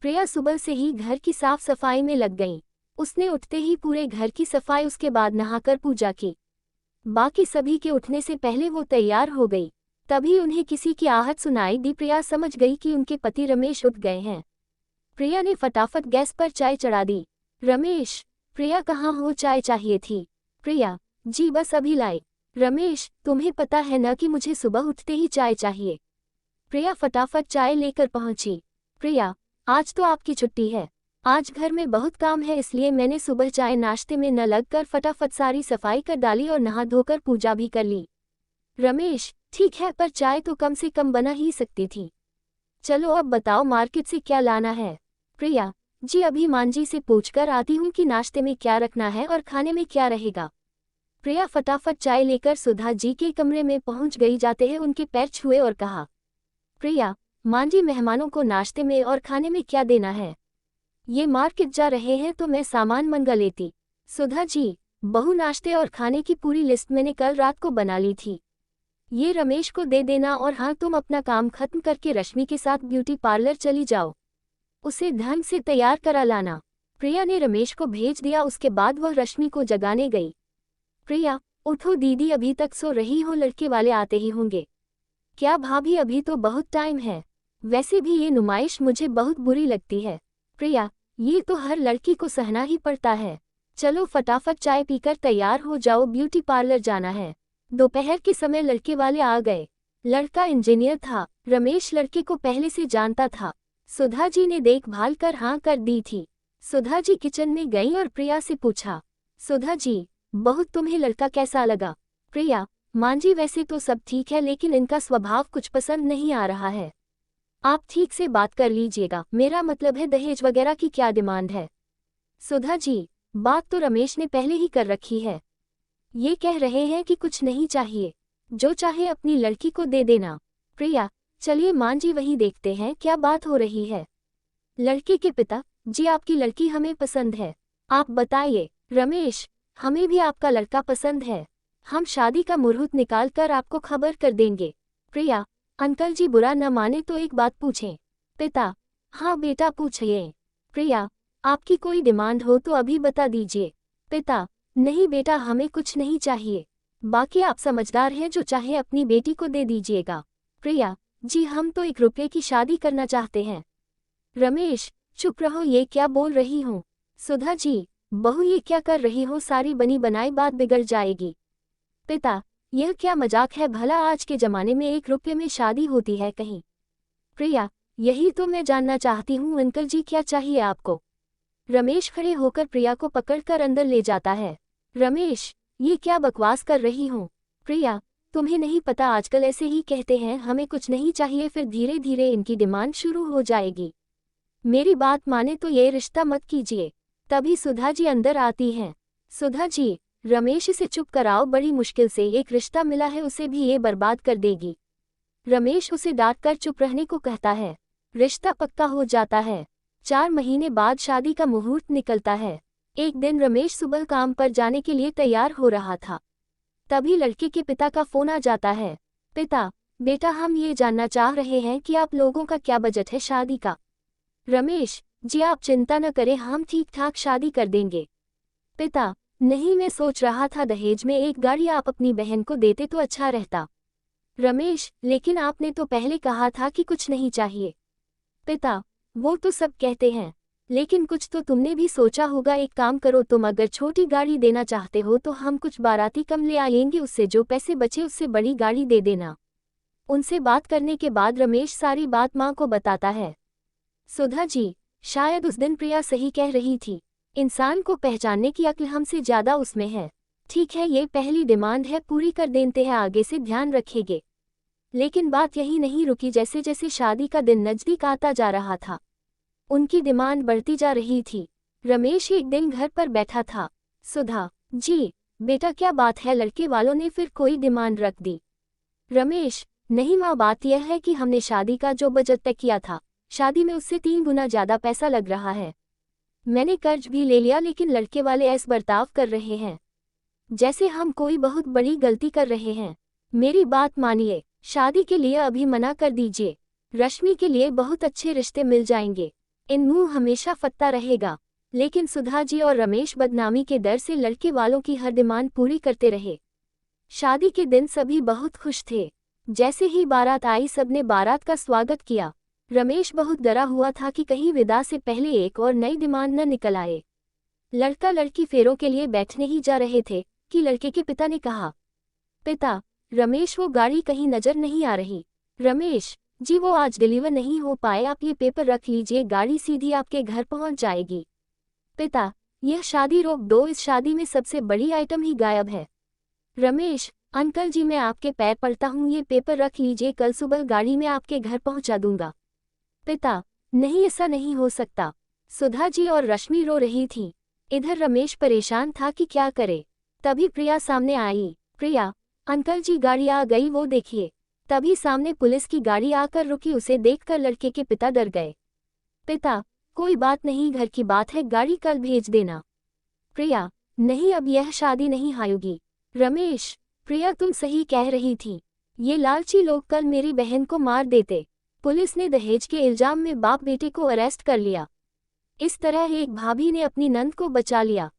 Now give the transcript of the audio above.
प्रिया सुबह से ही घर की साफ सफाई में लग गई। उसने उठते ही पूरे घर की सफाई, उसके बाद नहाकर पूजा की। बाकी सभी के उठने से पहले वो तैयार हो गई। तभी उन्हें किसी की आहट सुनाई दी। प्रिया समझ गई कि उनके पति रमेश उठ गए हैं। प्रिया ने फटाफट गैस पर चाय चढ़ा दी। रमेश, प्रिया कहाँ हो, चाय चाहिए थी। प्रिया, जी बस अभी लाई। रमेश, तुम्हें पता है न कि मुझे सुबह उठते ही चाय चाहिए। प्रिया फटाफट चाय लेकर पहुंची। प्रिया, आज तो आपकी छुट्टी है। आज घर में बहुत काम है, इसलिए मैंने सुबह चाय नाश्ते में न लगकर फटाफट सारी सफाई कर डाली और नहा धोकर पूजा भी कर ली। रमेश, ठीक है, पर चाय तो कम से कम बना ही सकती थी। चलो अब बताओ मार्केट से क्या लाना है। प्रिया, जी अभी मांझी से पूछकर आती हूँ कि नाश्ते में क्या रखना है और खाने में क्या रहेगा। प्रिया फटाफट चाय लेकर सुधा जी के कमरे में पहुंच गई। जाते हैं उनके पैर छुए और कहा, प्रिया, मांझी मेहमानों को नाश्ते में और खाने में क्या देना है। ये मार्केट जा रहे हैं तो मैं सामान मंगा लेती। सुधा जी, बहू नाश्ते और खाने की पूरी लिस्ट मैंने कल रात को बना ली थी। ये रमेश को दे देना और हाँ, तुम अपना काम खत्म करके रश्मि के साथ ब्यूटी पार्लर चली जाओ। उसे ढंग से तैयार करा लाना। प्रिया ने रमेश को भेज दिया। उसके बाद वह रश्मि को जगाने गई। प्रिया, उठो दीदी, अभी तक सो रही हो, लड़के वाले आते ही होंगे। क्या भाभी, अभी तो बहुत टाइम है। वैसे भी ये नुमाइश मुझे बहुत बुरी लगती है। प्रिया, ये तो हर लड़की को सहना ही पड़ता है। चलो फटाफट चाय पीकर तैयार हो जाओ, ब्यूटी पार्लर जाना है। दोपहर के समय लड़के वाले आ गए। लड़का इंजीनियर था। रमेश लड़के को पहले से जानता था। सुधा जी ने देखभाल कर हाँ कर दी थी। सुधा जी किचन में गईं और प्रिया से पूछा, सुधा जी, बहुत तुम्हें लड़का कैसा लगा। प्रिया, मांझी वैसे तो सब ठीक है, लेकिन इनका स्वभाव कुछ पसंद नहीं आ रहा है। आप ठीक से बात कर लीजिएगा, मेरा मतलब है दहेज वगैरह की क्या डिमांड है। सुधा जी, बात तो रमेश ने पहले ही कर रखी है। ये कह रहे हैं कि कुछ नहीं चाहिए, जो चाहे अपनी लड़की को दे देना। प्रिया, चलिए मांझी वही देखते हैं क्या बात हो रही है। लड़के के पिता, जी आपकी लड़की हमें पसंद है। आप बताइए। रमेश, हमें भी आपका लड़का पसंद है। हम शादी का मुहूर्त निकाल कर आपको खबर कर देंगे। प्रिया, अंकल जी बुरा न माने तो एक बात पूछें। पिता, हाँ बेटा पूछिए। प्रिया, आपकी कोई डिमांड हो तो अभी बता दीजिए। पिता, नहीं बेटा, हमें कुछ नहीं चाहिए। बाकी आप समझदार हैं, जो चाहे अपनी बेटी को दे दीजिएगा। प्रिया, जी हम तो 1 रुपये की शादी करना चाहते हैं। रमेश, चुप रहो, ये क्या बोल रही हूँ। सुधा जी, बहू ये क्या कर रही हो, सारी बनी बनाई बात बिगड़ जाएगी। पिता, यह क्या मजाक है भला, आज के जमाने में 1 रुपये में शादी होती है कहीं। प्रिया, यही तो मैं जानना चाहती हूँ अंकल जी, क्या चाहिए आपको। रमेश खड़े होकर प्रिया को पकड़कर अंदर ले जाता है। रमेश, ये क्या बकवास कर रही हूँ। प्रिया, तुम्हें नहीं पता, आजकल ऐसे ही कहते हैं, हमें कुछ नहीं चाहिए, फिर धीरे धीरे इनकी डिमांड शुरू हो जाएगी। मेरी बात माने तो ये रिश्ता मत कीजिए। तभी सुधा जी अंदर आती हैं। सुधा जी, रमेश इसे चुप कराओ, बड़ी मुश्किल से एक रिश्ता मिला है, उसे भी ये बर्बाद कर देगी। रमेश उसे डांटकर चुप रहने को कहता है। रिश्ता पक्का हो जाता है। 4 महीने बाद शादी का मुहूर्त निकलता है। एक दिन रमेश सुबह काम पर जाने के लिए तैयार हो रहा था। तभी लड़के के पिता का फोन आ जाता है। पिता, बेटा हम ये जानना चाह रहे हैं कि आप लोगों का क्या बजट है शादी का। रमेश, जी आप चिंता न करें, हम ठीक ठाक शादी कर देंगे। पिता, नहीं, मैं सोच रहा था दहेज में 1 गाड़ी आप अपनी बहन को देते तो अच्छा रहता। रमेश, लेकिन आपने तो पहले कहा था कि कुछ नहीं चाहिए। पिता, वो तो सब कहते हैं, लेकिन कुछ तो तुमने भी सोचा होगा। एक काम करो, तुम अगर छोटी गाड़ी देना चाहते हो तो हम कुछ बाराती कम ले आएंगे, उससे जो पैसे बचे उससे बड़ी गाड़ी दे देना। उनसे बात करने के बाद रमेश सारी बात माँ को बताता है। सुधा जी, शायद उस दिन प्रिया सही कह रही थी, इंसान को पहचानने की अक्ल हमसे ज्यादा उसमें है। ठीक है, ये पहली डिमांड है, पूरी कर देते हैं, आगे से ध्यान रखेंगे। लेकिन बात यही नहीं रुकी। जैसे जैसे शादी का दिन नजदीक आता जा रहा था, उनकी डिमांड बढ़ती जा रही थी। रमेश एक दिन घर पर बैठा था। सुधा जी, बेटा क्या बात है, लड़के वालों ने फिर कोई डिमांड रख दी। रमेश, नहीं माँ, बात यह है कि हमने शादी का जो बजट तय किया था, शादी में उससे 3 गुना ज्यादा पैसा लग रहा है। मैंने कर्ज भी ले लिया, लेकिन लड़के वाले ऐसा बर्ताव कर रहे हैं जैसे हम कोई बहुत बड़ी गलती कर रहे हैं। मेरी बात मानिए, शादी के लिए अभी मना कर दीजिए। रश्मि के लिए बहुत अच्छे रिश्ते मिल जाएंगे। इन मुंह हमेशा फत्ता रहेगा। लेकिन सुधा जी और रमेश बदनामी के डर से लड़के वालों की हर डिमांड पूरी करते रहे। शादी के दिन सभी बहुत खुश थे। जैसे ही बारात आई सबने बारात का स्वागत किया। रमेश बहुत डरा हुआ था कि कहीं विदा से पहले एक और नई डिमांड न निकल आए। लड़का लड़की फेरों के लिए बैठने ही जा रहे थे कि लड़के के पिता ने कहा, पिता रमेश वो गाड़ी कहीं नजर नहीं आ रही। रमेश जी वो आज डिलीवर नहीं हो पाए, आप ये पेपर रख लीजिए, गाड़ी सीधी आपके घर पहुंच जाएगी। पिता यह शादी रोक दो, इस शादी में सबसे बड़ी आइटम ही गायब है। रमेश अंकल जी मैं आपके पैर पड़ता हूँ, ये पेपर रख लीजिए, कल सुबह गाड़ी में आपके घर पहुंचा दूंगा। पिता नहीं ऐसा नहीं हो सकता। सुधा जी और रश्मि रो रही थी। इधर रमेश परेशान था कि क्या करे। तभी प्रिया सामने आई। प्रिया अंकल जी गाड़ी आ गई, वो देखिए। तभी सामने पुलिस की गाड़ी आकर रुकी। उसे देखकर लड़के के पिता डर गए। पिता कोई बात नहीं, घर की बात है, गाड़ी कल भेज देना। प्रिया नहीं अब यह शादी नहीं होगी। रमेश प्रिया तुम सही कह रही थी, ये लालची लोग कल मेरी बहन को मार देते। पुलिस ने दहेज के इल्जाम में बाप बेटे को अरेस्ट कर लिया। इस तरह एक भाभी ने अपनी नंद को बचा लिया।